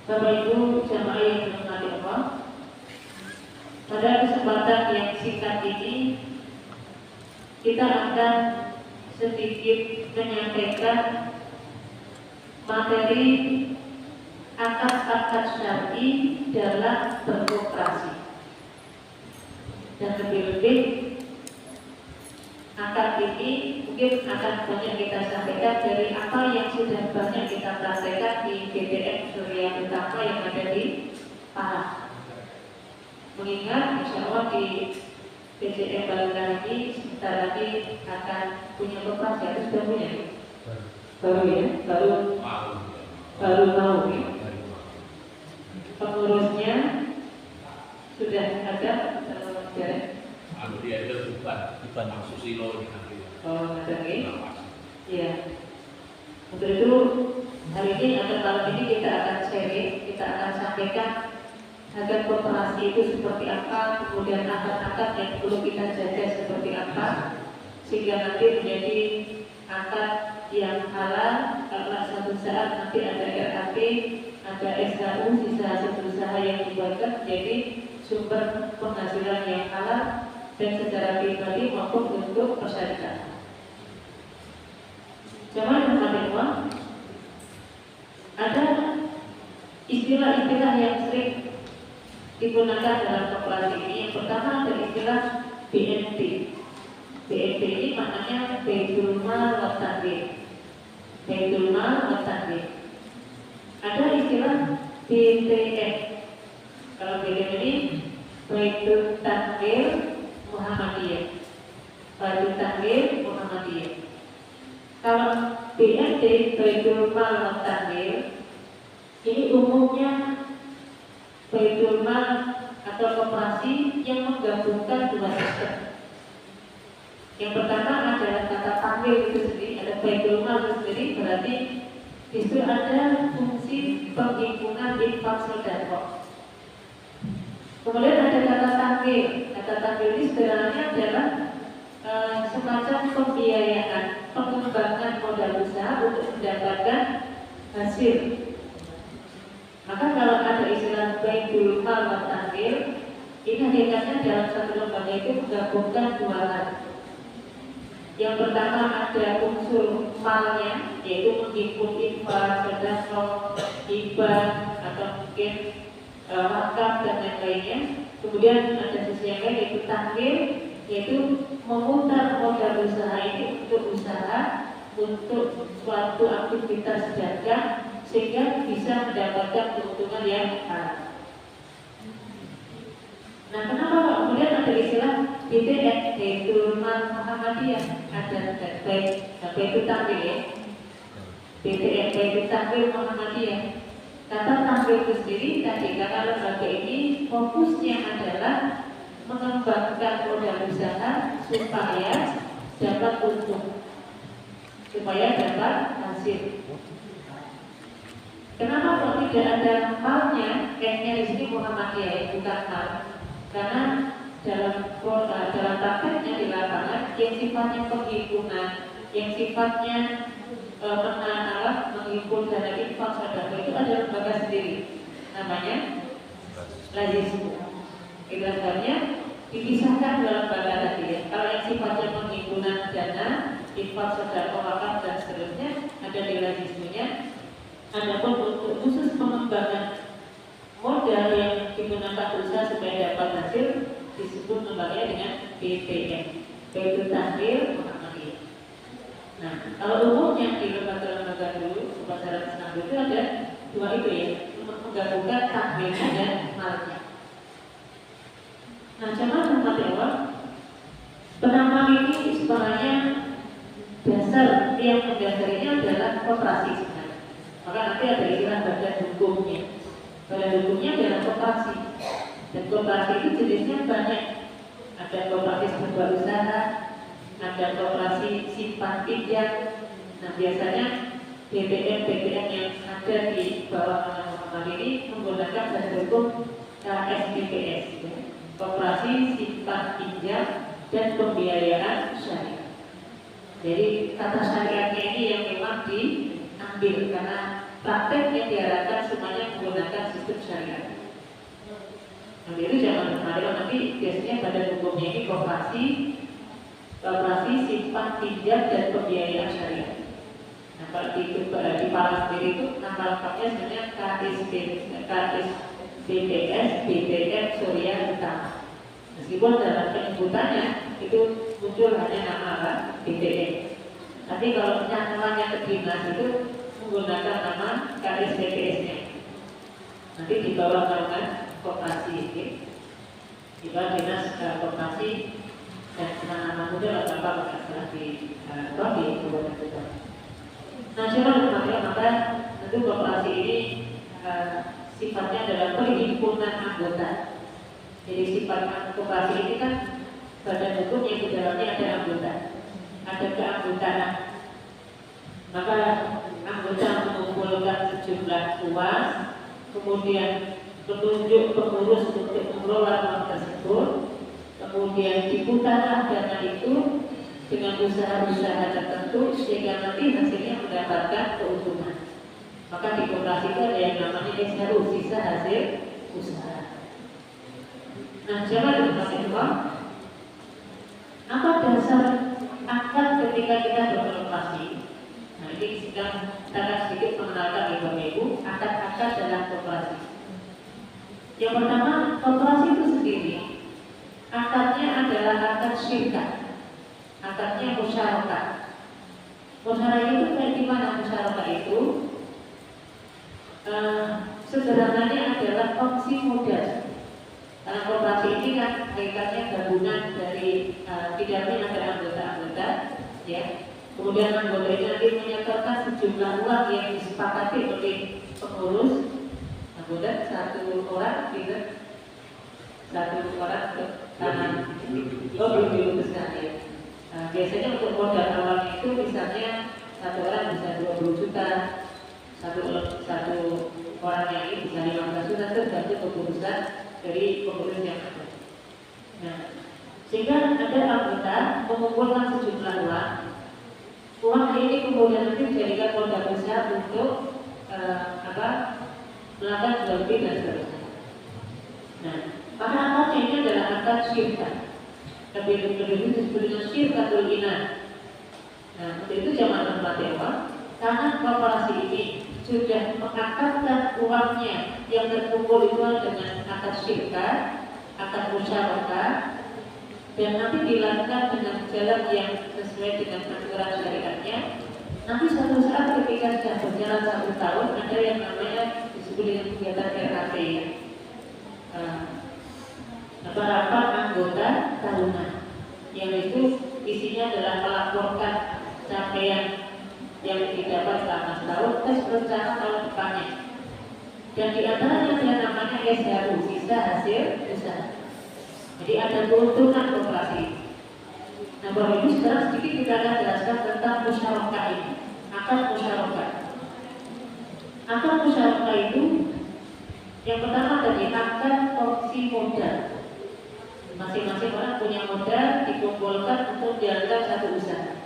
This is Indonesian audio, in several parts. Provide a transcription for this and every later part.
Bapak Ibu jamaah yang dirahmati Allah, pada kesempatan yang singkat ini kita akan sedikit menyampaikan materi akad-akad syar'i dalam berkoperasi, dan lebih-lebih akad ini mungkin akan banyak kita sampaikan dari apa yang sudah banyak kita praktekkan di BTN Surya Utama yang ada di Parang. Mengingat insya Allah di PJM Bangka ini sebentar lagi akan punya koperasi, atau sudah punya? Baru ya, baru mau ya. Pengurusnya sudah ada ya. Dia itu bukan Susilo nanti. Oh, ada nih. Iya. Untuk itu hari ini atau malam ini kita akan sharing, kita akan sampaikan agar koperasi itu seperti apa, kemudian akad-akad yang perlu kita jaga seperti apa, sehingga nanti menjadi akad yang halal. Kalau suatu saat nanti ada RAP, ada SHU, sisa hasil usaha yang dibuatkan menjadi sumber penghasilan yang halal dan secara pribadi maupun untuk masyarakat. Jamaah yang bertakwa, ada istilah-istilah yang sering digunakan dalam koperasi ini. Yang pertama ada istilah BNT. BNT ini maknanya Baitul Mal wa Tadbir. Baitul Mal wa Tadbir. Ada istilah BTN. Kalau BTN ini Baitul Takmir Muhammadiyah. Baitul Takmir Muhammadiyah. Kalau BNT Baitul Mal wa Tadbir ini umumnya Baitul Mal atau koperasi yang menggabungkan dua sistem. Yang pertama adalah kata takmir itu sendiri, ada Baitul Mal itu sendiri, berarti itu ada fungsi penghimpunan infak sedekah. Kemudian ada kata takmir. Kata takmir ini sebenarnya adalah semacam pembiayaan, pengembangan modal usaha untuk mendapatkan hasil. Maka kalau ada istilah Baitul Mal wa Tadbir, ini hakikatnya dalam satu lembaga itu menggabungkan dua hal. Yang pertama ada unsur malnya, yaitu menghimpun infak, sedekah, hibah atau mungkin wakaf dan lain-lainnya. Kemudian ada sisi yang lain yaitu takmir, yaitu memutar modal usaha ini untuk usaha, untuk suatu aktivitas dagang sehingga bisa mendapatkan keuntungan yang halal. Nah, kenapa kemudian ada istilah BTN, Baitul Mal Muhammadiyah, ada Baitul Takmir ya, BTN, Baitul Takmir Muhammadiyah. Kata takmir itu sendiri tadi karena lembaga ini fokusnya adalah mengembangkan modal usaha supaya dapat untung, supaya dapat hasil. Kenapa kok tidak ada malnya? Kayaknya di sini Muhammadiyah bukan mal, karena dalam prakteknya di lapangan yang sifatnya penghimpunan, yang sifatnya menghimpun dana infak sedekah itu ada lembaga sendiri, namanya Lazismu. Ibaratnya dipisahkan dalam lembaga tadi ya. Kalau yang sifatnya penghimpunan dana infak sedekah, wakaf dan seterusnya ada di Lazismunya. Adapun untuk khusus pengembangan modal yang digunakan usaha supaya dapat hasil disebut lembaga dengan BTN, Baitul Takmir Muhammadiyah. Nah, kalau umumnya di lembaga-lembaga dulu, upacara Islam itu ada dua itu ya, menggabungkan takmirnya dan malnya. Nah, jamaah hormati Allah, penamaan ini sebenarnya dasar yang mendasarinya adalah koperasi sebenarnya. Maka nanti ada istilah badan hukumnya. Badan hukumnya adalah koperasi. Dan koperasi itu jenisnya banyak. Ada koperasi sebuah usaha, ada koperasi simpan pinjam. Nah, biasanya BPN yang ada di bawah nama Muhammad ini menggunakan badan hukum KSPPS ya. Koperasi simpan pinjam dan pembiayaan syariah. Jadi kata syariahnya ini yang memang di ambil karena prakteknya diharapkan semuanya menggunakan sistem syariah. Nanti itu jangan kemarin nanti biasanya badan hukumnya ini koperasi simpan pinjam dan pembiayaan syariah. Nah kalau di Palas sendiri itu nama lengkapnya sebenarnya KSBPS BPM Surya Utama. Meskipun dalam penyebutannya itu muncul hanya nama BPM. Tapi kalau namanya ke dinas itu menggunakan nama KSBPS-nya. Nanti di bawah naungan koperasi ini, di bawah dinas koperasi dan anak-anak muda atau apa setelah di Kabupaten Kota. Nasional maka tentu koperasi ini sifatnya adalah perhimpunan anggota. Jadi sifat koperasi ini kan badan hukum yang di dalamnya ada anggota, ada keanggotaan. Maka anggota mengumpulkan sejumlah uang, kemudian menunjuk pengurus untuk mengelola uang tersebut, kemudian diputarlah dana itu dengan usaha-usaha tertentu sehingga nanti hasilnya mendapatkan keuntungan. Maka di koperasi itu ada yang namanya SRU, sisa hasil usaha. Nah, jangan lupa apa dasar akad ketika kita berkoperasi? Nah, ini sedang kita sedikit mengenalkan Ibu, akad-akad dalam koperasi. Yang pertama, koperasi itu sendiri akadnya adalah akad syirkat, akadnya musyarakah. Musyarakah itu kayak gimana musyarakah itu? Sederhananya adalah opsi modal. Karena koperasi ini kan kaitannya gabungan dari di dalamnya ada anggota-anggota, ya. Kemudian anggota ini nanti menyetorkan sejumlah uang yang disepakati oleh pengurus anggota, satu orang ke tangan. Belum diputuskan ya. Biasanya untuk modal awalnya itu misalnya satu orang bisa 20 juta, satu orang yang ini bisa 15 juta, tergantung keputusan dari pengurus yang ada. Nah, sehingga ada anggota mengumpulkan sejumlah uang ini kemudian nanti dijadikan modal besar untuk melakukan jual beli dan seterusnya. Nah, maka akadnya ini adalah akad syirkat. Lebih disebut dengan syirkatul inan. Nah, untuk itu zaman tempat dewa, karena koperasi ini sudah mengakadkan uangnya yang terkumpul itu dengan akad syirkat, akad musyarakah, dan nanti dilakukan dengan jalan yang sesuai dengan aturan syariatnya. Nanti suatu saat ketika sudah berjalan 1 tahun, ada yang namanya disebut dengan kegiatan RAP, ya. Rapat anggota tahunan, yang itu isinya adalah melaporkan capaian yang didapat selama setahun, tes rencana tahun depannya. Dan di antaranya ada namanya SHU, sisa hasil usaha. Jadi ada keuntungan koperasi. Nah, Bapak Ibu sekarang sedikit kita akan jelaskan tentang musyarakah ini. Akad musyarakah. Akad musyarakah itu yang pertama tadi akad opsi modal. Masing-masing orang punya modal dikumpulkan untuk dilakukan satu usaha.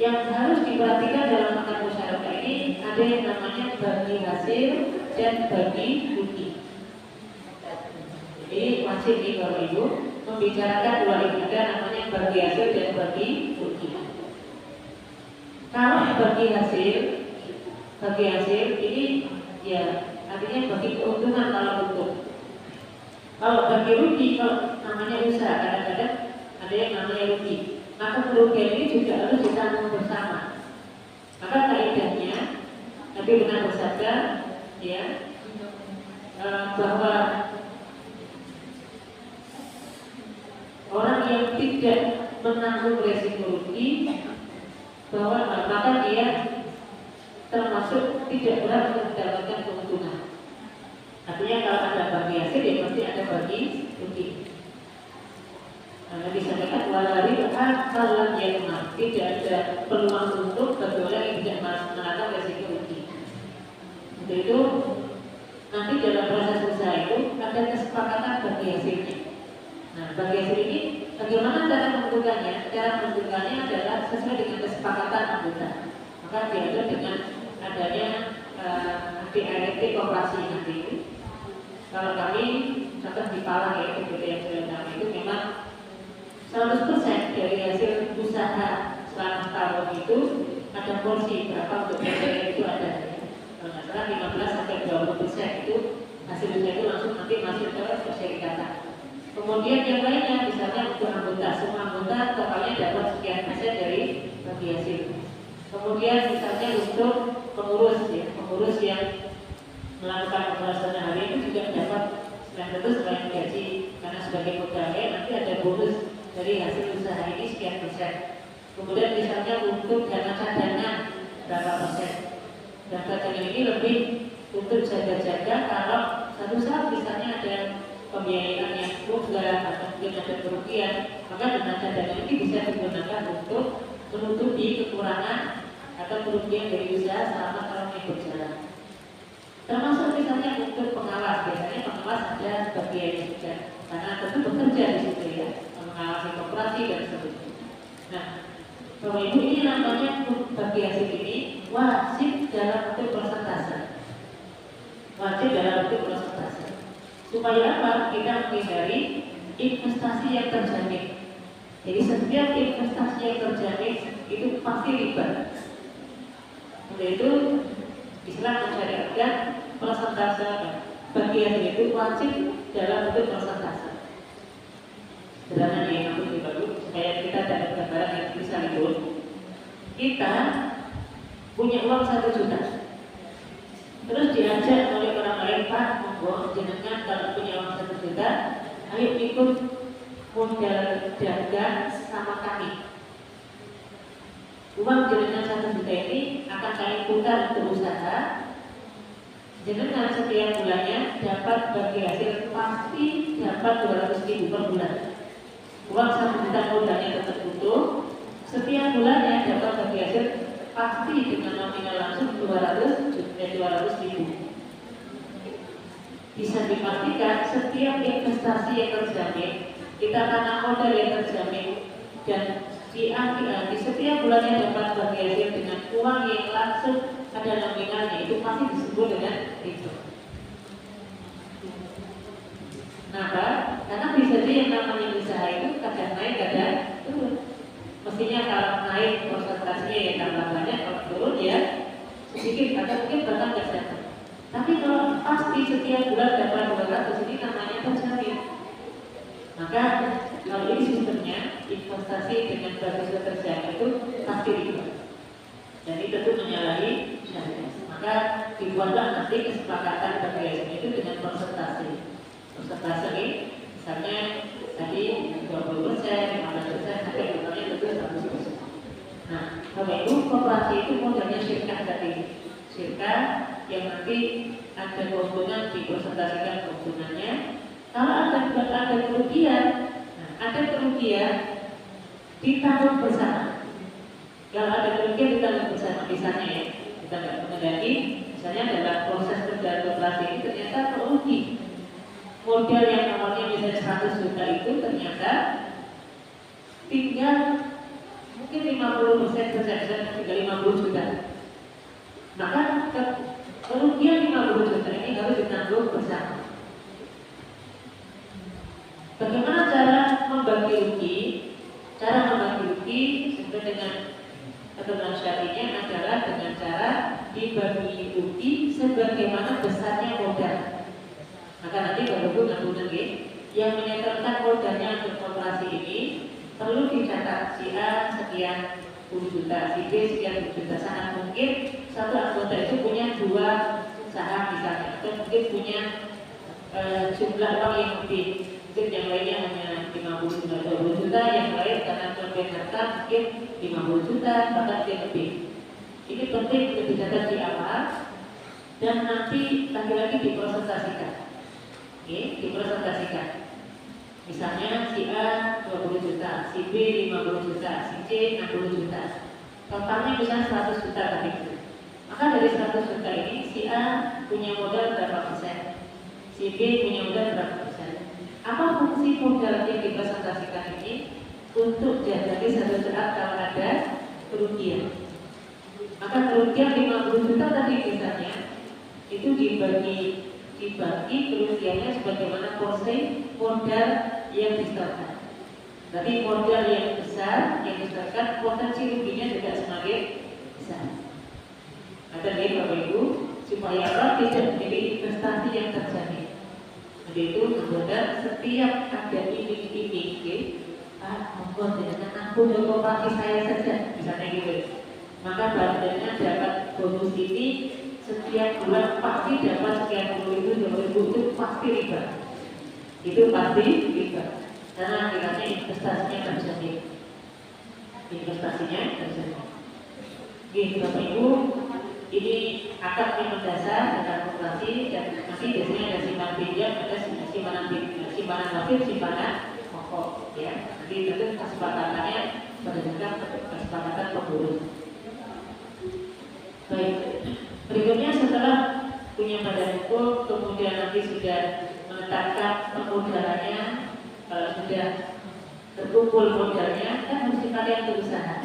Yang harus diperhatikan dalam akad musyarakah ini ada yang namanya bagi hasil dan bagi rugi. Jadi wajib nih Bapak Ibu membicarakan dua ini, ada namanya bagi hasil dan bagi rugi. Kalau bagi hasil ini ya artinya bagi keuntungan kalau untung. Kalau bagi rugi, kalau namanya usaha, kadang-kadang ada yang namanya rugi. Maka kerugian ini juga harus ditanggung bersama. Maka kaidahnya Nabi benar bersabda, ya, bahwa orang yang tidak menanggung resiko rugi, bahwa maka dia termasuk tidak berhak untuk mendapatkan keuntungan. Artinya kalau ada bagi hasil, ya pasti ada bagi rugi. Nabi sampaikan walari malam yang tidak ada peluang untuk bagi orang yang tidak menanggung resiko rugi. Untuk itu nanti dalam proses usaha itu ada kesepakatan bagi hasilnya. Nah, bagi hasil ini bagaimana cara menentukannya? Cara menentukannya adalah sesuai dengan kesepakatan anggota. Maka diatur dengan adanya ADART koperasi nanti. Kalau kami contoh di Palang ya, PPT yang sudah kami itu memang 100% dari hasil usaha selama tahun itu ada porsi berapa untuk PPT itu ada. Kalau nggak salah 15-20% itu hasil usaha itu langsung nanti masuk ke perserikatan. Kemudian yang lainnya misalnya untuk anggota, semua anggota totalnya dapat sekian persen dari bagi hasil. Kemudian misalnya untuk pengurus ya, pengurus yang melakukan operasional hari itu juga dapat selain itu selain gaji karena sebagai pegawai nanti ada bonus dari hasil usaha ini sekian persen. Kemudian misalnya untuk dana cadangan berapa persen. Dan cadangan ini lebih untuk jaga-jaga kalau satu saat misalnya ada pembiayaan yang juga atau mungkin ada kerugian, maka dana cadangan ini bisa digunakan untuk menutupi kekurangan atau kerugian dari usaha selama tahun yang berjalan. Termasuk misalnya untuk pengawas, biasanya pengawas ada bagiannya juga, karena tentu bekerja di situ ya, mengawasi koperasi dan sebagainya. Nah, Bapak Ibu ini namanya bagi hasil ini wajib dalam bentuk persentase. Wajib dalam bentuk persentase. Supaya apa? Kita menghindari investasi yang terjamin. Jadi setiap investasi yang terjamin itu pasti riba. Untuk itu Islam mensyariatkan persentase bagian itu wajib dalam bentuk persentase. Sederhana yang aku baru supaya kita dapat gambaran yang bisa libur. Kita punya uang 1 juta. Terus diajak oleh orang lain, Pak, monggo jenengan kalau punya uang 1 juta, ayo ikut modal dagang sama kami. Uang jenengan 1 juta ini akan kami putar untuk usaha. Jenengan setiap bulannya dapat bagi hasil pasti dapat 200.000 per bulan. Uang 1 juta modalnya tetap utuh. Setiap bulannya dapat bagi hasil pasti dengan nominal langsung 200.000. Bisa dipastikan setiap investasi yang terjamin, kita tanam modal yang terjamin, dan di setiap bulannya dapat bagi hasil dengan uang yang langsung ada nominalnya, itu pasti disebut dengan itu. Kenapa? Karena bisa jadi yang namanya usaha itu kadang naik, kadang turun. Mestinya kalau naik persentasenya yang tambah banyak, kalau turun ya sedikit atau mungkin bahkan tidak dapat. Tapi kalau pasti setiap bulan dapat 200, ini namanya terjamin. Maka kalau ini sistemnya investasi dengan basis terjamin itu pasti riba. Dan itu tentu menyalahi syariat. Maka dibuatlah nanti kesepakatan berbiaya itu dengan persentase. Persentase ini misalnya tadi 20%, 15%, sampai totalnya tentu 100%. Nah, Bapak Ibu, koperasi itu modelnya syirkah tadi. Syirkah yang nanti ada keuntungan dipresentasikan keuntungannya. Kalau ada kerugian, ada kerugian ditanggung bersama. Kalau ada kerugian ditanggung bersama, misalnya ya, kita nggak mengendaki, misalnya dalam proses kerja koperasi ini ternyata merugi. Modal yang awalnya misalnya 100 juta itu ternyata tinggal mungkin 50% tinggal 50 juta. Maka kerugian 50 juta ini harus ditanggung bersama. Bagaimana cara membagi rugi? Cara membagi rugi sesuai dengan aturan syariatnya adalah dengan cara dibagi rugi sebagaimana besarnya modal. Maka nanti Bapak Ibu ngabung lagi yang menyetorkan modalnya untuk operasi ini perlu dicatat si A sekian 10 juta, si B sekian 10 juta. Sangat mungkin satu anggota itu punya 2 saham misalnya, atau mungkin punya jumlah uang yang lebih. Mungkin yang lainnya hanya 50 juta, 20 juta, yang lain karena kelebihan harta mungkin 50 juta, bahkan lebih. Ini penting untuk dicatat di awal dan nanti lagi-lagi dipresentasikan. Oke, dipresentasikan. Misalnya si A 20 juta, si B 50 juta, si C 60 juta. Totalnya misalnya 100 juta tadi itu. Maka dari 100 juta ini si A punya modal berapa persen, si B punya modal berapa persen. Apa fungsi modal yang dipresentasikan ini? Untuk jadi satu saat kalau ada kerugian. Maka kerugian 50 juta itu dibagi kerugiannya sebagaimana porsi modal yang disetorkan. Tapi modal yang besar yang disetorkan, potensi ruginya juga semakin besar. Maka dia Bapak Ibu, supaya orang tidak menjadi investasi yang terjamin. Jadi itu benar setiap ada iming-iming, monggo dengan aku koperasi saya saja, misalnya gitu. Maka badannya dapat bonus ini setiap bulan pasti dapat sekian puluh ribu itu pasti riba. Itu pasti riba. Karena akhirnya investasinya terjamin. Investasinya terjamin. Oke, Bapak Ibu, ini akad yang mendasar dengan koperasi dan masih biasanya ada simpan pinjam, ada simpanan wajib, simpanan pokok, ya. Nanti tentu kesepakatannya berdasarkan kesepakatan pengurus. Baik, berikutnya setelah punya badan hukum, kemudian nanti sudah menetapkan permodalannya, kalau sudah terkumpul modalnya, kan harus dipakai untuk usaha,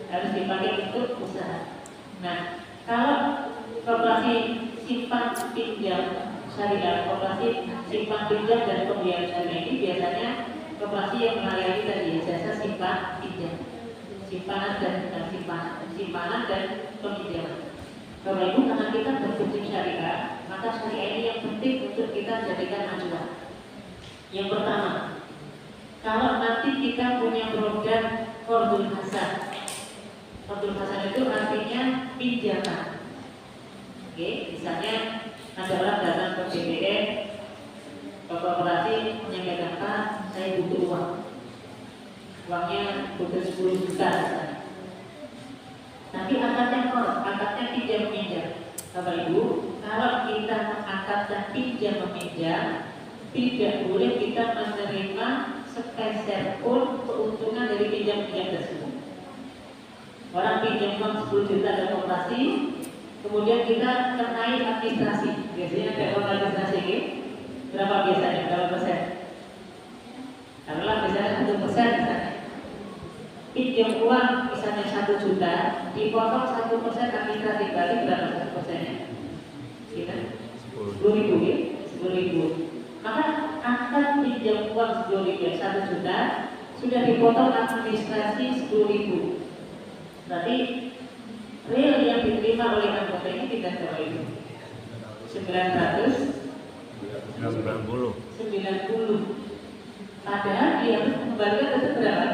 harus dipakai untuk usaha. Nah, kalau koperasi simpan pinjam syariah, koperasi simpan pinjam dan pembiayaan syariah ini biasanya koperasi yang melayani tadi jasa simpan pinjam, simpanan dan peminjaman. Bapak Ibu, karena kita berprinsip syariah, maka syariah ini yang penting untuk kita jadikan acuan. Yang pertama, kalau nanti kita punya produk qardul hasan. Qardul hasan itu artinya pinjaman. Oke, misalnya ada orang datang ke BBM, ke koperasi menyampaikan, Pak, saya butuh uang. Uangnya butuh 10 juta misalnya. Tapi akadnya pinjam-pinjam. Bapak Ibu, kalau kita mengakadkan pinjam-meminjam, tidak boleh kita menerima sepeser pun keuntungan dari pinjam-pinjam tersebut. Orang pinjam uang 10 juta ke koperasi, kemudian kita kenai administrasi. Biasanya ada uang administrasi ini berapa biasanya? Berapa persen? Taruhlah misalnya 1% misalnya. Pinjam uang misalnya 1 juta, dipotong 1% administratif, berarti berapa 1%-nya? Kita 10.000 ya, 10.000. Maka akan pinjam uang 10.000, 1 juta, sudah dipotong administrasi 10.000. Berarti real yang diterima oleh anggota ini tidak terlalu 90. Padahal dia harus mengembalikan itu berapa?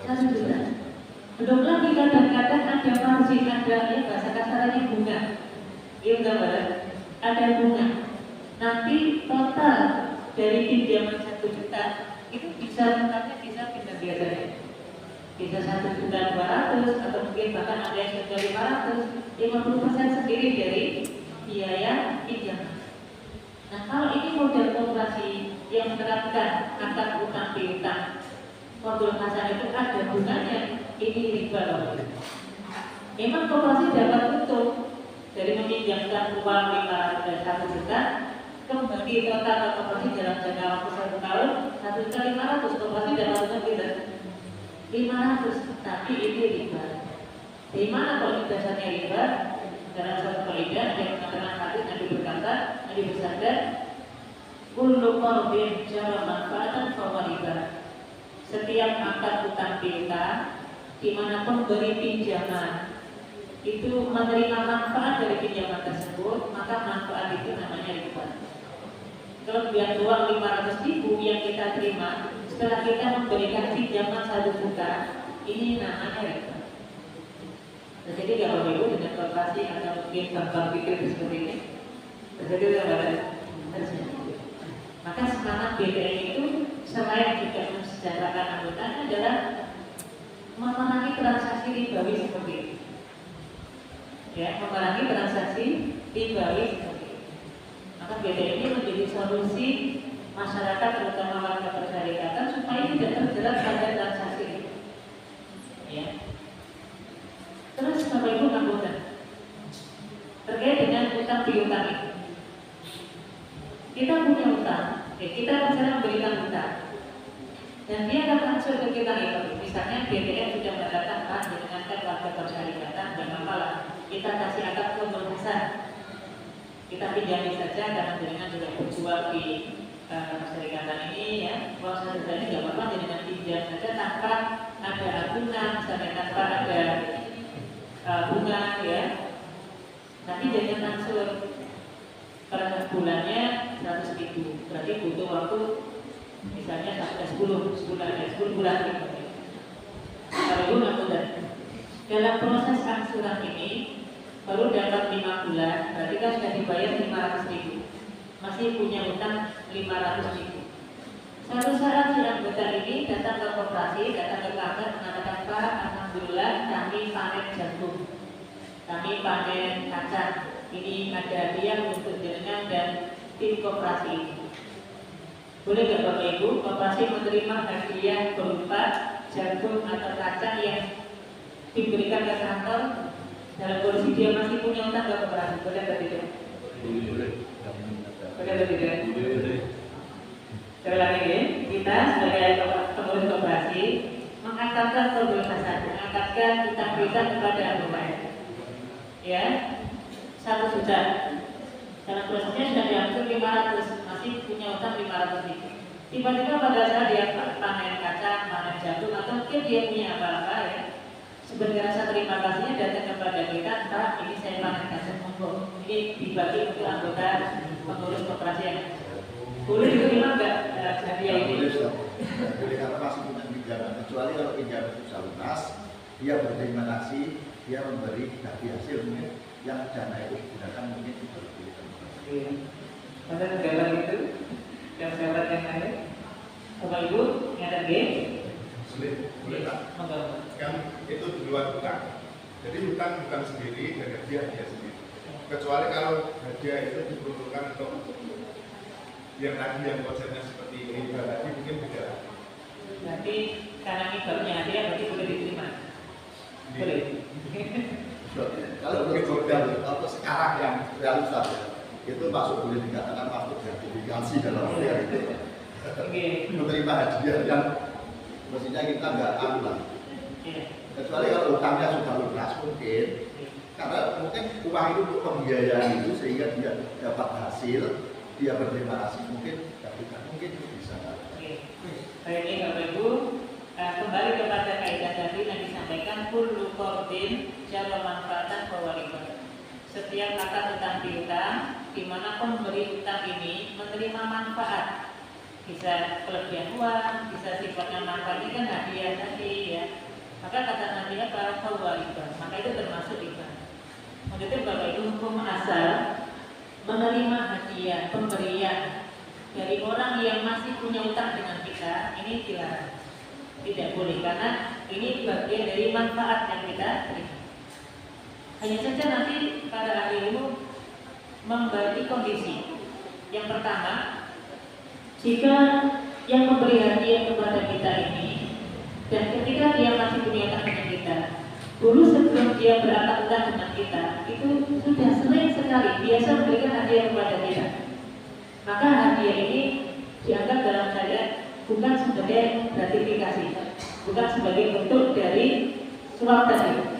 1 juta. Belum lagi kadang-kadang ada margin, ada ya bahasa kasarnya bunga. Iya gambaran, ada bunga. Nanti total dari pinjaman 1 juta itu bisa pindah biasanya. Bisa 1.200.000 atau mungkin bahkan ada yang sudah 500, 50% sendiri dari biaya pinjaman. Nah, kalau ini model koperasi yang menerapkan akad utang piutang, qardul hasan itu ada bunganya, ini riba loh. Memang koperasi dapat untung dari meminjamkan uang 500 dan 1 juta, kembali total koperasi dalam jangka waktu 1 tahun 1.500.000, koperasi dapat untung kita 500, tapi ini riba. Di mana kalau dasarnya riba? Dalam satu kaidah yang mengatakan hadis Nabi berkata, Nabi bersabda, kullu qardin jara manfaatan fahuwa riba. Setiap akad utang piutang di mana pemberi pinjaman itu menerima manfaat dari pinjaman tersebut, maka manfaat itu namanya riba. Kelebihan uang 500.000 yang kita terima setelah kita memberikan pinjaman 1 juta, ini namanya riba. Jadi kalau Ibu dengan koperasi atau mungkin bank pikir seperti ini, terjadi terjadi. Maka semangat BDN itu selain juga mensejahterakan anggotanya adalah memerangi transaksi ribawi seperti ini. Ya, memerangi transaksi ribawi seperti ini. Maka BDN ini menjadi solusi masyarakat terutama warga persyarikatan supaya tidak terjerat pada transaksi ini. Ya. Terus Bapak Ibu anggota terkait dengan utang piutang ini, kita punya utang, kita misalnya memberikan utang, dan dia akan transfer ke kita itu. Misalnya BDN sudah mendapatkan dengan warga persyarikatan, dan apalah kita kasih akad qardul hasan. kita pinjami saja karena jenengan juga berjuang di perserikatan ini ya. Uang 1 juta ini nggak apa-apa, jenengan pinjam saja tanpa ada agunan, misalnya tanpa ada bunga ya. Nanti jangan transfer per bulannya 100.000, berarti butuh waktu misalnya sampai 10 bulan. Kalau itu nggak mudah. Dalam proses angsuran ini baru dapat 5 bulan, berarti kan sudah dibayar 500.000, masih punya utang 500.000. Suatu saat si anggota ini datang ke koperasi, datang ke kantor mengatakan, Pak, alhamdulillah kami panen jagung, kami panen kacang, ini ada hadiah untuk jenengan dan tim koperasi ini. Boleh nggak Bapak Ibu, koperasi menerima hadiah berupa jagung atau kacang yang diberikan ke kantor dalam kondisi dia masih punya utang ke koperasi? Boleh atau tidak? Boleh. Boleh atau tidak? Sekali lagi ya, kita sebagai pengurus koperasi mengangkatkan kebebasan, mengangkatkan utang piutang kepada anggota. Ya, 1 juta. Dalam prosesnya sudah diatur 500, masih punya utang 500.000. Tiba-tiba pada saat dia panen kacang, panen jagung, atau mungkin dia punya apa-apa ya, sebagai rasa terima kasihnya datang kepada kita, Pak, ini saya panen kacang, monggo, ini dibagi untuk anggota pengurus koperasi yang boleh diterima nggak hadiah ini? Boleh, karena masih punya pinjaman, kecuali kalau pinjaman itu lunas, dia berterima kasih, dia memberi dari hasil mungkin yang dana itu digunakan mungkin untuk Iya. Ada negara itu yang sahabat yang lain. Bapak Ibu ingat G? Boleh tak? Yang itu di luar utang. Jadi utang bukan sendiri dan hadiah dia sendiri. Kecuali kalau hadiah itu diperuntukkan untuk yang tadi yang konsepnya seperti ini tadi mungkin beda. Berarti karena ini barunya hadiah berarti boleh diterima. Boleh. kalau program atau sekarang yang realitas itu masuk boleh dikatakan masuk gratifikasi dalam hadiah itu. Menerima hadiah yang mestinya kita nggak tahu lah. Kecuali kalau utangnya sudah lunas mungkin, karena mungkin uang itu untuk pembiayaan itu sehingga dia dapat hasil, dia berterima kasih mungkin itu bisa. Baik ini Bapak Ibu, kembali kepada kaidah tadi yang disampaikan kullu qardin jalla manfaatan fawaridun. Setiap akad utang piutang di mana pemberi utang ini menerima manfaat, bisa kelebihan uang, bisa sifatnya manfaat, ini kan hadiah tadi ya. Maka kata Nabi apa? Fawaridun. Maka itu termasuk riba. Maksudnya Bapak Ibu, hukum asal menerima hadiah, pemberian dari orang yang masih punya utang dengan kita, ini dilarang. Tidak boleh, karena ini bagian dari manfaat yang kita terima. Hanya saja nanti para ahli ilmu membagi kondisi. Yang pertama, jika yang memberi hadiah kepada kita ini, dan ketika dia masih punya utang dengan kita, dulu sebelum dia berangkat utang dengan kita, itu sudah sering sekali biasa memberikan hadiah kepada kita. Maka hadiah ini dianggap dalam syariat bukan sebagai gratifikasi, bukan sebagai bentuk dari suap tadi.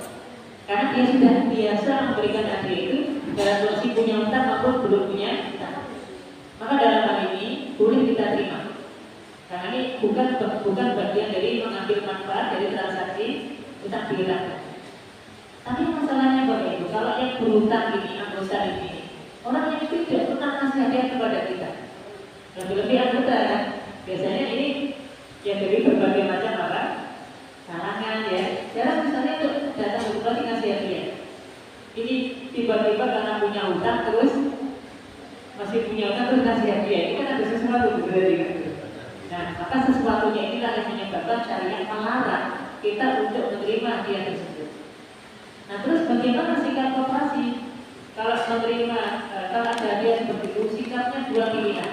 Karena dia sudah biasa memberikan hadiah itu dalam kondisi punya utang maupun belum punya utang. Maka dalam hal ini boleh kita terima. Karena ini bukan bagian dari mengambil manfaat dari transaksi utang piutang. Tapi masalahnya Bapak Ibu, kalau yang berutang ini, anggota ini, orang yang tidak pernah ngasih hadiah kepada kita, lebih-lebih anggota kan, biasanya ini yang dari berbagai macam apa? Kalangan ya. Jarang misalnya itu datang ke tempat ngasih hadiah. Ini tiba-tiba karena punya utang terus masih punya utang terus ngasih hadiah. Ini kan ada sesuatu berarti kan. Nah, maka sesuatunya inilah yang menyebabkan syariat melarang kita untuk menerima hadiah tersebut. Nah, terus bagaimana sikap koperasi? Kalau menerima, kalau ada hadiah seperti itu, sikapnya dua pilihan.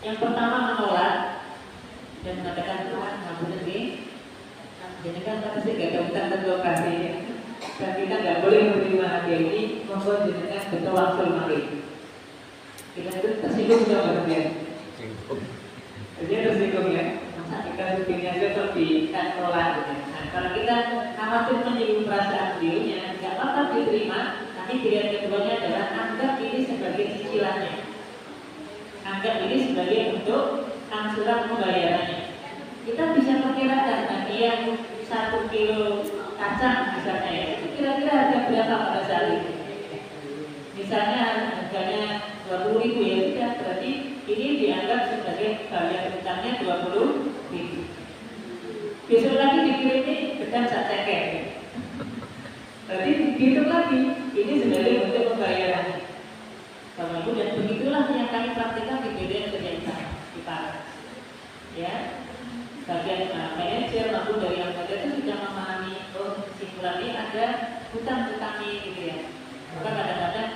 Yang pertama menolak dan mengatakan nggak benar nih. Jadi kan pasti gak ada utang ke koperasi, dan kita nggak boleh menerima hadiah ini. Monggo jenengan betul waktu mari. Kita itu tersinggung juga berarti. Jadi tersinggung ya. Masa kita begini aja kok ditolak. Nah, kalau kita khawatir menyinggung perasaan beliaunya, nggak apa-apa diterima. Nanti pilihan keduanya adalah anggap ini sebagai menganggap ini sebagai bentuk angsuran pembayarannya. Kita bisa perkirakan bagi yang 1 kilo kacang misalnya ya, itu kira-kira harga berapa pada saat itu? Misalnya harganya 20.000 ya sudah, berarti ini dianggap sebagai bayar utangnya 20.000. Besok lagi dikirimi gedang sak ceker. Berarti dihitung lagi, ini sebagai bentuk pembayaran. Bapak Ibu, dan begitulah yang kami praktikkan di BDN Kerjaan kita. Ya, bagian manajer maupun dari anggota itu sudah memahami kesimpulan ini ada hutang-hutangnya gitu ya. Maka kadang-kadang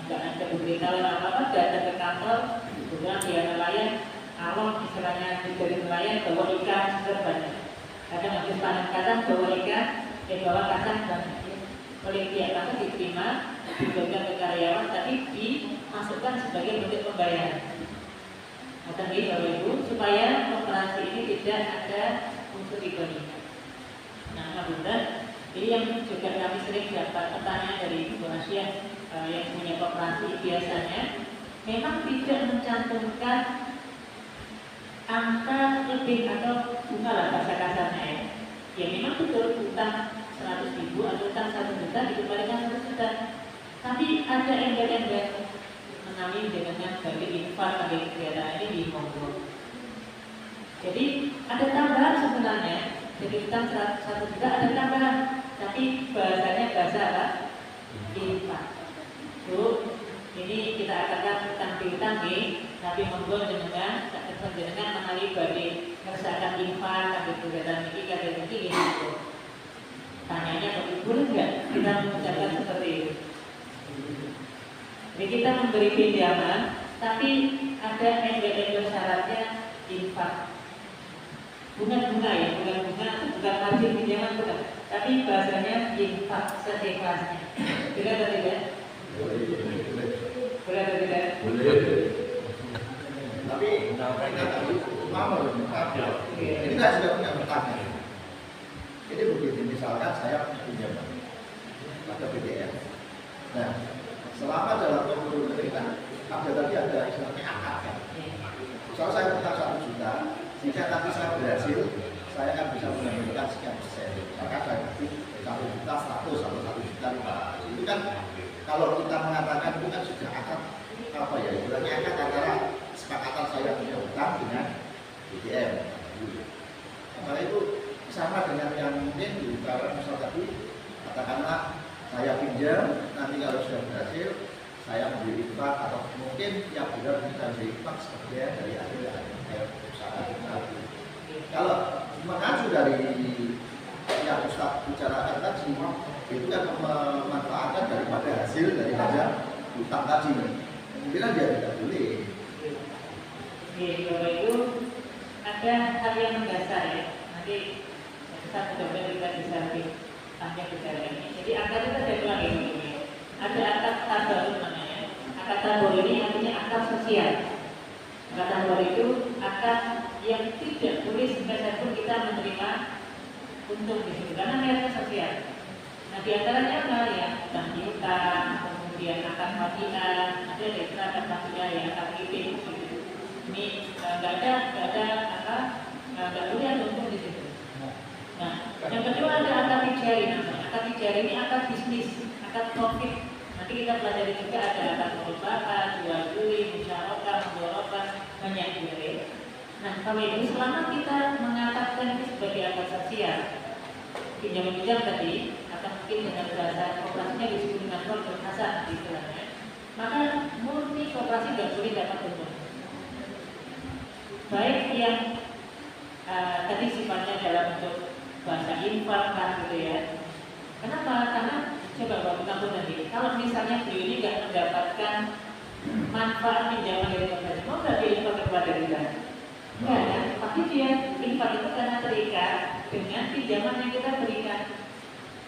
nggak ada pemberitahuan apa-apa, datang ke kantor, kemudian dia nelayan, awal istilahnya dari nelayan bawa ikan banyak. Kadang habis panen kacang bawa ikan, bawa kacang banyak. Oleh pihak kantor diterima, dibagikan ke karyawan, tapi dimasukkan sebagai bentuk pembayaran. Tapi Bapak Ibu, supaya operasi ini tidak ada unsur ribanya. Nah, alhamdulillah, ini yang juga kami sering dapat pertanyaan dari Bu Asia yang punya koperasi biasanya memang tidak mencantumkan angka lebih atau bunga lah bahasa kasarnya ya. Ya memang betul utang 100.000 atau utang 1 juta dikembalikan 1 juta. Tapi ada embel-embel mengalami dengan bagi infak bagi kegiatan ini di Monggo. Jadi ada tambahan sebenarnya. Jadi utang 1 juta ada tambahan, tapi bahasanya bahasa apa? Infak. Bu, ini kita akan utang piutang tapi Monggo dengan mengalami bagi kersakan infak bagi kegiatan ini kegiatan ini. Tanyanya boleh nggak kita mengucapkan seperti itu? Jadi kita memberi pinjaman, tapi ada embel-embel syaratnya infak. Bunga-bunga ya, bukan margin pinjaman bukan, tapi bahasanya infak seikhlasnya. Benar atau tidak? Boleh atau tidak? Boleh. Tapi ini saya sudah punya pertanyaan. Ini begini, misalkan saya pinjaman pada BDN. Nah, selama dalam kontrak kita ada istilahnya akad kan. Misalnya saya utang 1 juta, jika nanti saya berhasil, saya akan bisa mendapatkan sekian persen. Maka saya kasih 1 juta 100 atau 1 juta 500. Itu kan kalau kita mengatakan itu kan sudah akad apa ya? Istilahnya akad antara kesepakatan saya punya utang dengan BDN. Karena itu sama dengan yang mungkin di utara misal tadi, katakanlah saya pinjam, nanti kalau sudah berhasil saya membeli infak atau mungkin yang benar bisa membeli infak sebagian dari hasil usaha kita. Kalau mengacu dari yang Ustaz bicarakan tadi, itu kan memanfaatkan daripada hasil daripada utang tadi. Mungkin dia tidak boleh. Bapak Ibu, ada hal yang mendasar ya. Nanti kita benar-benar kita bisa lebih panjang bicara ini. Jadi akad itu ada dua ini. Ada akad tabarur namanya. Akad tabarur ini artinya akad sosial. Akad tabarur itu akad yang tidak boleh sekalipun kita menerima untung di situ karena niatnya sosial. Nah di antaranya apa ya? Utang piutang, kemudian akad wadiah, ada istilah akad wadiah ya, akad kipik. Ini nggak boleh ada untung di situ. Nah, yang kedua ada akad tijari namanya. Akad tijari ini akad bisnis, akad profit. Nanti kita pelajari juga ada akad murabahah, jual beli, musyarakah, mudharabah, banyak juga. Nah, kalau itu selama kita mengatakan itu sebagai akad sosial, pinjam-pinjam tadi, atau mungkin dengan bahasa operasinya disebut dengan kontrak kasar istilahnya, maka murni koperasi nggak boleh dapat untung. Baik yang tadi sifatnya dalam bentuk bahasa infak kan gitu ya. Kenapa? Karena coba Bapak kampung nanti, kalau misalnya beliau ini nggak mendapatkan manfaat pinjaman dari koperasi, mau nggak dia infak kepada kita? Enggak kan? Tapi dia infak itu karena terikat dengan pinjaman yang kita berikan.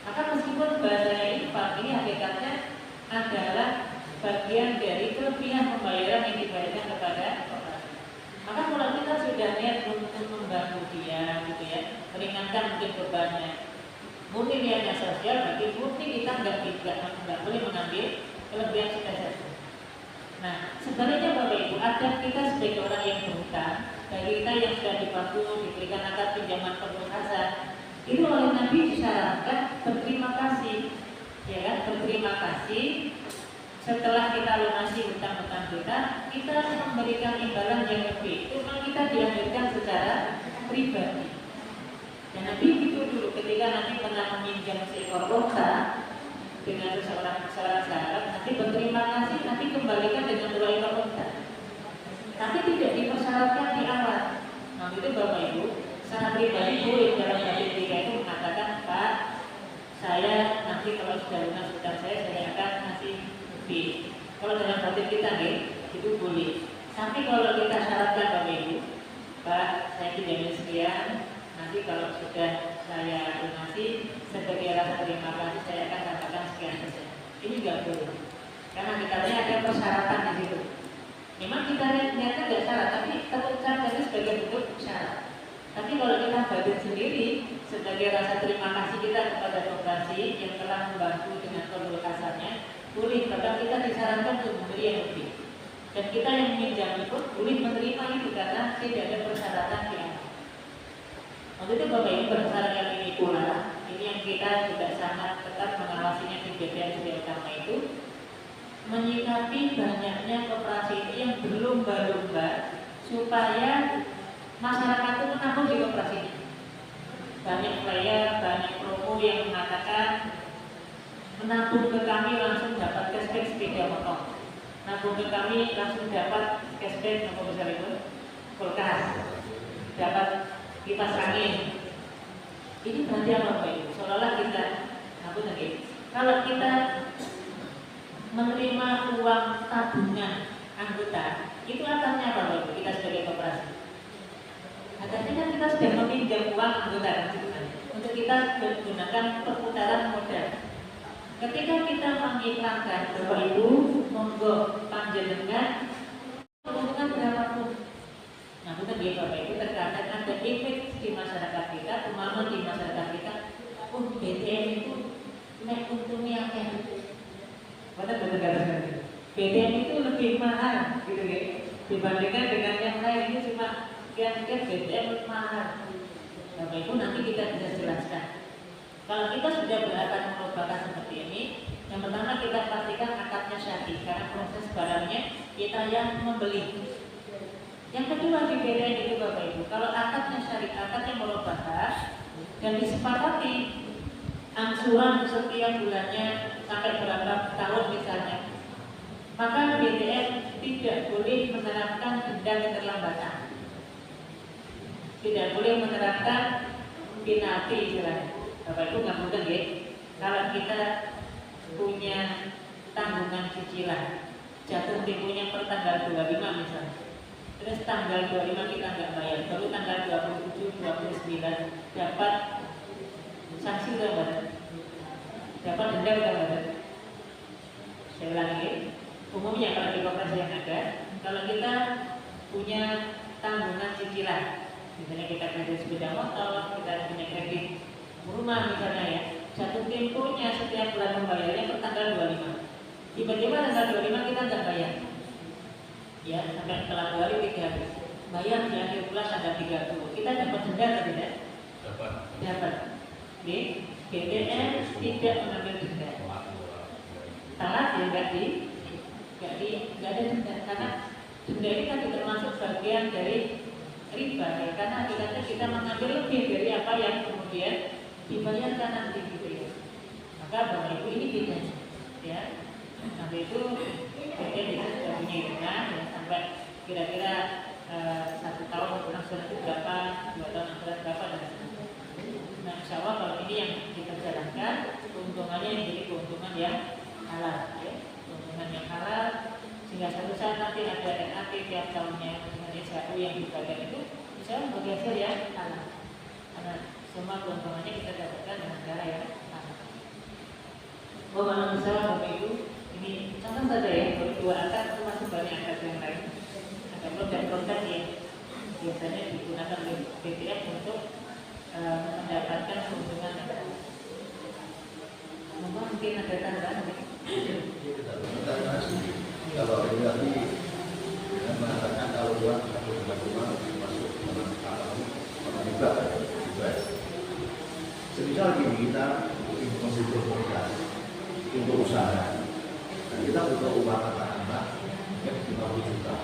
Maka meskipun bahasanya infak ini hakikatnya adalah bagian dari kelebihan pembayaran yang dibayarkan kepada koperasi. Maka kalau kita sudah niat untuk membantu dia, gitu ya, meringankan mungkin bebannya, mungkin niatnya sosial, berarti mungkin kita nggak boleh mengambil kelebihan sebesar itu. Nah, sebaliknya Bapak Ibu, adab kita sebagai orang yang berhutang, bagi kita yang sudah dibantu, diberikan akad pinjaman perlunasan, itu oleh Nabi disyaratkan berterima kasih, ya kan? Berterima kasih setelah kita lunasi hutang-hutang kita memberikan imbalan yang lebih. Itu memang kita dianjurkan secara pribadi. Dan Nabi itu dulu ketika Nabi pernah meminjam seekor unta dengan seorang sahabat, Nabi berterima kasih, Nabi kembalikan dengan 2 ekor unta. Tapi tidak dipersyaratkan di awal. Nah itu Bapak Ibu, secara pribadi boleh dalam hadis 3 itu mengatakan, Pak, saya nanti kalau sudah lunas hutang saya akan ngasih lebih. Kalau dalam hadis kita nih, itu boleh. Tapi kalau kita syaratkan Bapak Ibu, Pak, saya pinjamin sekian, nanti kalau sudah saya lunasi sebagai rasa terima kasih saya akan katakan sekian persen. Ini nggak boleh, karena kita lihat ada persyaratan di situ. Memang kita lihatnya nggak syarat, tapi terucap tadi sebagai bentuk syarat. Tapi kalau kita budget sendiri sebagai rasa terima kasih kita kepada koperasi yang telah membantu dengan perlunasannya, boleh. Bahkan kita disarankan untuk memberi yang lebih. Dan kita yang meminjam itu boleh menerima itu karena tidak ada persyaratan yang. Waktu itu Bapak Ibu berdasarkan yang ini pula, ini yang kita juga sangat ketat mengawasinya di BPN utama itu, menyikapi banyaknya koperasi ini yang berlomba-lomba supaya masyarakat itu menabung di koperasi ini. Banyak player, banyak promo yang mengatakan menabung ke kami langsung dapat cashback sepeda motor, nabung ke kami langsung dapat cashback apa besar itu kulkas, dapat kipas angin. Ini berarti apa Bapak Ibu? Seolah-olah kita nabung lagi. Kalau kita menerima uang tabungan anggota, itu atasnya apa Bapak Ibu? Kita sebagai koperasi. Atasnya kan kita sudah meminjam uang anggota untuk kita menggunakan perputaran modal. Ketika kita mengiklankan Bapak Ibu, monggo panjenengan keuntungan berapapun. Nah, kita dia Bapak Ibu terkadang ada efek di masyarakat kita, pemahaman di masyarakat kita. BTN itu naik untungnya yang betul kata BTN itu lebih mahal, gitu ya, dibandingkan dengan yang lain. Ini cuma kian-kian BTN mahal. Bapak Ibu nanti kita bisa jelaskan. Kalau kita sudah akan mengubahkan seperti ini, yang pertama kita pastikan akadnya syar'i karena proses barangnya kita yang membeli. Yang kedua di BTN itu Bapak Ibu, kalau akadnya syar'i, akadnya murabahah dan disepakati angsuran setiap bulannya sampai berapa tahun misalnya, maka BTN tidak boleh menerapkan denda keterlambatan, tidak boleh menerapkan penalti istilahnya. Bapak Ibu nggak mungkin ya, kalau kita punya tanggungan cicilan jatuh temponya per tanggal 25 misalnya, terus tanggal 25 kita nggak bayar, baru tanggal 27, 29 dapat sanksi dapat denda dapat. Saya ulangi, umumnya kalau di koperasi yang ada, kalau kita punya tanggungan cicilan, misalnya kita kredit sepeda motor, kita punya kredit rumah misalnya ya, jatuh temponya setiap bulan membayarnya per tanggal 25. Tiba-tiba tanggal 25 kita nggak bayar, ya sampai setelah 2 hari 3 hari bayar di akhir bulan tanggal 30, kita dapat denda atau tidak? Dapat. BTN tidak mengambil denda. Salah ya nggak ada denda, karena denda ini kan termasuk bagian dari riba ya, karena akhirnya kita mengambil lebih dari apa yang kemudian dibayarkan nanti gitu ya. Maka Bapak Ibu ini beda ya. Sampai itu BTN itu sudah punya hitungan ya, sampai kira-kira 1 tahun angsuran itu berapa, 2 tahun angsuran berapa dan sebagainya. Nah, insya Allah kalau ini yang kita jalankan, keuntungannya yang jadi keuntungan yang halal, ya. Keuntungan yang halal, sehingga suatu saat nanti ada NAT tiap tahunnya dengan SKU yang dibagikan itu, insya Allah bagi hasil yang halal. Karena semua keuntungannya kita dapatkan dengan cara yang halal. Mohon maaf Bapak Ibu, ini contoh saja ya, kalau 2 angka itu masih banyak angka yang lain. Ada produk-produk yang biasanya digunakan oleh BTN untuk mendapatkan keuntungan yang baik. Mungkin ada tambahan. Kalau ini butuh uang katakanlah 50 juta.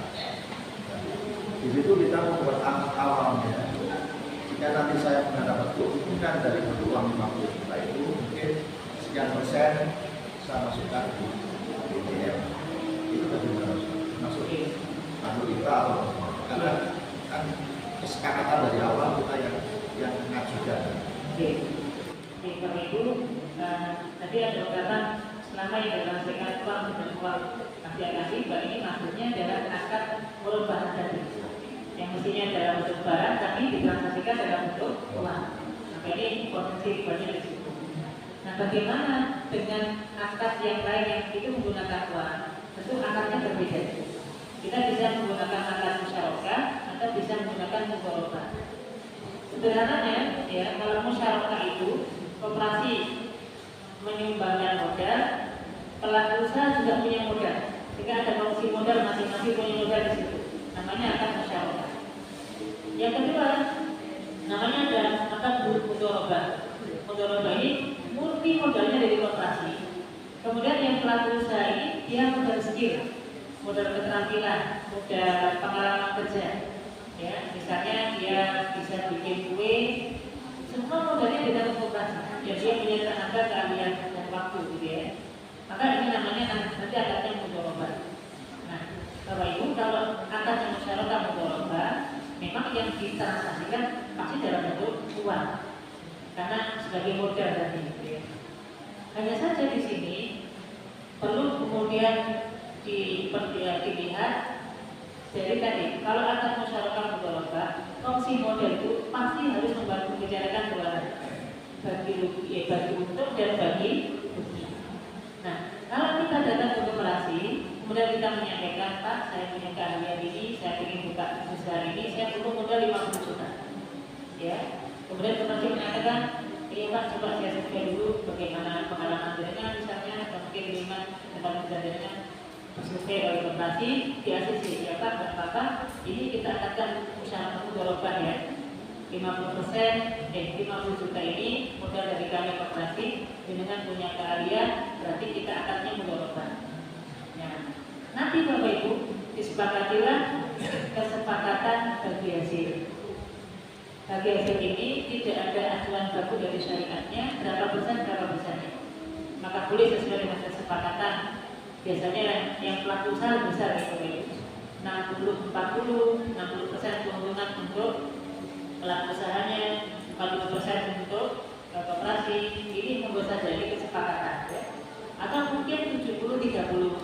Di situ kita membuat anak awalnya. Jika nanti saya mendapat keuntungan dari uang 50 juta itu mungkin sekian persen saya masukkan di BBM. Itu bagaimana masuk kita atau karena kan kesepakatan dari awal kita yang mengajukan. Oke, karena itu tadi ada ungkapan selama yang dihasilkan uang dengan uang kasih, ini maksudnya adalah akad perubahan tadi yang mestinya dalam bentuk barang tapi ditransaksikan dalam bentuk uang. Maka ini potensi ribanya di situ. Nah, bagaimana dengan akad yang lain yang itu menggunakan uang? Tentu akadnya berbeda. Kita bisa menggunakan akad musyarakah atau bisa menggunakan mudharabah. Sederhananya, ya, kalau musyarakah itu koperasi menyumbangkan modal, pelaku usaha juga punya modal. Jika ada kongsi modal masing-masing punya modal di situ, namanya akad musyarakah. Yang kedua, namanya ada akad mudharabah. Mudharabah ini murni modalnya dari koperasi. Kemudian yang pelaku usaha ini dia modal skill, modal keterampilan, modal pengalaman kerja. Ya, misalnya dia bisa bikin kue, semua modalnya di dalam koperasi. Ya, dia punya tenaga, keahlian dan waktu, gitu ya. Maka ini namanya nanti akadnya mudharabah. Nah, Bapak Ibu, kalau akadnya musyarakah mudharabah, memang yang ditransaksikan pasti dalam bentuk uang, karena sebagai modal tadi. Gitu ya. Hanya saja di sini perlu kemudian dilihat dari tadi, kalau akad musyarakah mudharabah, kongsi modal itu pasti harus membicarakan dua hal, bagi untung dan bagi rugi. Nah, kalau kita datang ke koperasi, kemudian kita menyampaikan, Pak, saya punya keahlian ini, saya ingin buka usaha ini, saya perlu modal 50 juta. Ya, kemudian koperasi menyatakan, iya Pak, coba saya survei dulu bagaimana pengalaman jenengan misalnya, atau mungkin bagaimana tempat kerja jenengan. Survei oleh koperasi di ACC, ya Pak, dan Bapak, ini kita akan musyarakah mudharabah ya. 50 juta ini modal dari kami koperasi, dengan punya keahlian, berarti kita akadnya mudharabah. Ya. Nanti Bapak Ibu disepakatilah kesepakatan bagi hasil. Bagi hasil ini tidak ada acuan baku dari syariatnya, berapa persennya. Maka boleh sesuai dengan kesepakatan. Biasanya yang pelaku usaha besar itu 60-40, 60% keuntungan untuk pelaku usahanya, 40% untuk koperasi. Ini membuat saja ini kesepakatan, ya. Atau mungkin 70-30,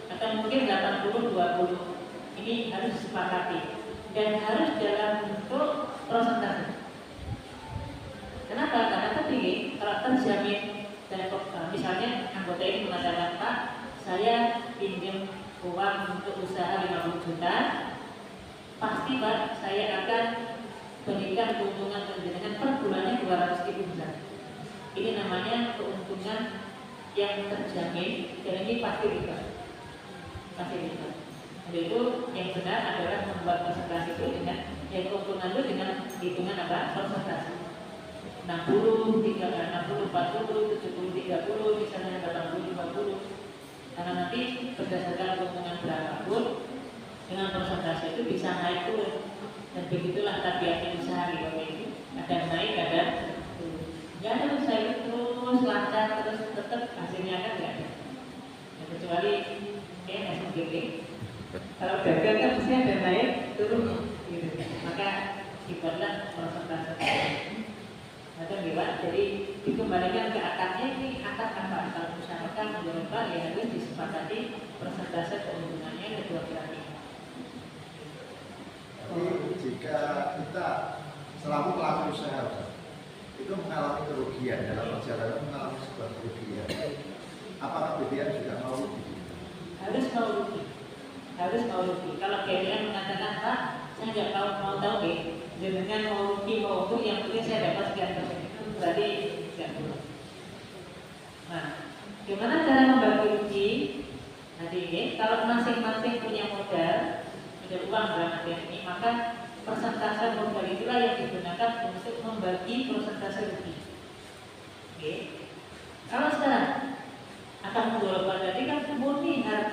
atau mungkin 80-20. Ini harus disepakati dan harus dalam bentuk persentase. Kenapa? Karena tadi kalau terjamin dan misalnya anggota ini mengatakan, Pak, saya pinjam uang untuk usaha 50 juta, pasti Pak, saya akan berikan keuntungan dengan per bulannya 200.000 misalnya. Ini namanya keuntungan yang terjamin dan ini pasti riba. Jadi itu yang benar adalah membuat presentasi itu dengan yang keuntungan itu dengan hitungan apa? Persentase. 60, 40, 70, 30, misalnya 80, 50. Karena nanti berdasarkan keuntungan berapapun dengan persentase itu bisa naik turun. Dan begitulah tabiatnya usaha di bawah ini. Ada naik, ada turun. Gak ada usaha itu terus lancar, terus tetap hasilnya kan gak ada. Ya, kecuali SMGP. Kalau dagang kan mesti ada naik, turun. Gitu. Maka dibuatlah persentase. Atau lewat, jadi dikembalikan ke akadnya. Ini akad apa? Kalau musyarakah mudharabah ya harus disepakati persentase keuntungannya kedua pihak. Tapi jika kita selalu pelaku usaha itu mengalami kerugian dalam perjalanan, mengalami sebuah kerugian, apakah BBM juga mau rugi? Harus mau rugi. Kalau BBM mengatakan, Pak, saya nggak mau tahu deh, dengan mau rugi mau untung, yang penting saya dapat sekian persen, itu berarti nggak boleh. Nah, gimana cara membagi rugi? Nanti kalau masing-masing punya modal uang dalam artian ini, maka persentase modal itulah yang digunakan untuk membagi persentase rugi. Oke. Kalau sekarang akan mudharabah tadi kan murni harga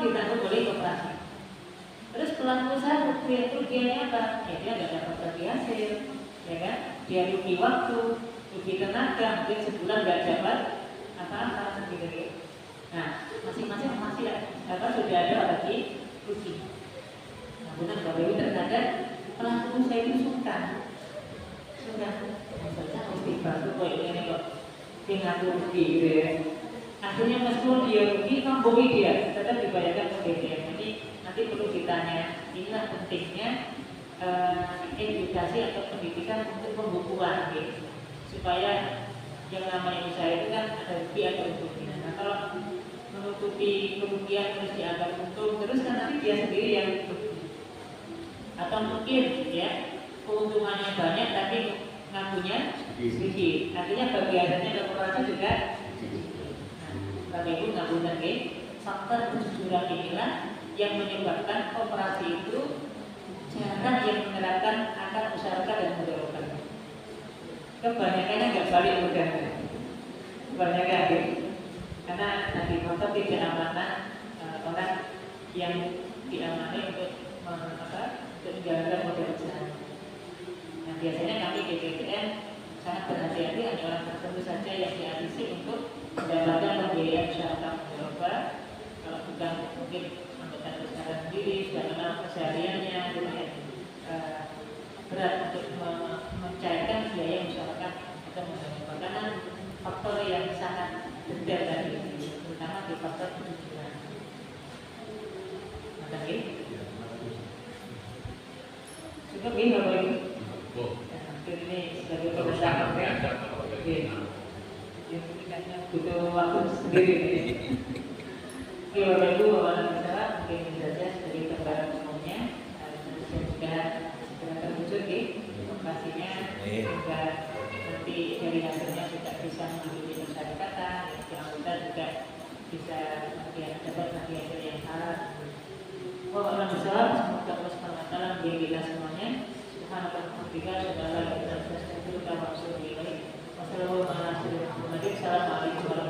ditanggung oleh koperasi. Terus pelaku usaha kerugiannya apa? Ya dia nggak dapat bagi hasil, ya kan? Dia rugi waktu, rugi tenaga, mungkin sebulan nggak dapat apa-apa gitu. Nah, masing-masing sudah ada lagi rugi. Namun Bapak Ibu terkadang pelaku usaha itu sudah maksudnya harus dibantu kok ini kok tinggal rugi gitu ya. Akhirnya meskipun dia rugi, mampu dia tetap dibayarkan kemudian. Jadi nanti perlu ditanya, inilah pentingnya edukasi atau pendidikan untuk pembukuan gitu, supaya yang namanya usaha itu kan ada rugi atau rugi. Nah kalau menutupi kerugian terus dianggap untung terus kan nanti dia sendiri yang rugi. Atau mungkin ya keuntungannya banyak tapi ngakunya sedikit. Artinya bagiannya ke koperasi juga. Nah, Bapak Ibu ngakunya faktor kejujuran inilah yang menyebabkan koperasi itu jarang yang menerapkan akad musyarakah dan mudorokan. Kebanyakannya nggak balik modalnya. Kebanyakan karena tadi faktor tidak amanah orang yang diamani untuk menjalankan model usaha. Nah biasanya kami BPTN sangat berhati-hati hanya orang tertentu saja yang diadisi untuk mendapatkan pembiayaan musyarakah mudorokan. Kalau bukan mungkin anggota usaha sendiri sudah kenal kesehariannya, lumayan berat untuk mencairkan biaya masyarakat atau mudorokan karena faktor yang sangat detail tadi, terutama di faktor kejujuran. Maka cukup ini Bapak Ibu. Ini sebagai pendapat ya. Yang butuh waktu sendiri. Oke Bapak Ibu, mungkin ini saja sebagai gambaran umumnya. Semoga segera terwujud operasinya sehingga nanti dari hasilnya juga bisa menjadi masyarakat, yang anggota juga bisa dapat hasil yang halal. Wallahualam bishawab. Semoga Allah Subhanahu wa taala membimbing kita semuanya. Subhanallah, Assalamualaikum warahmatullahi wabarakatuh.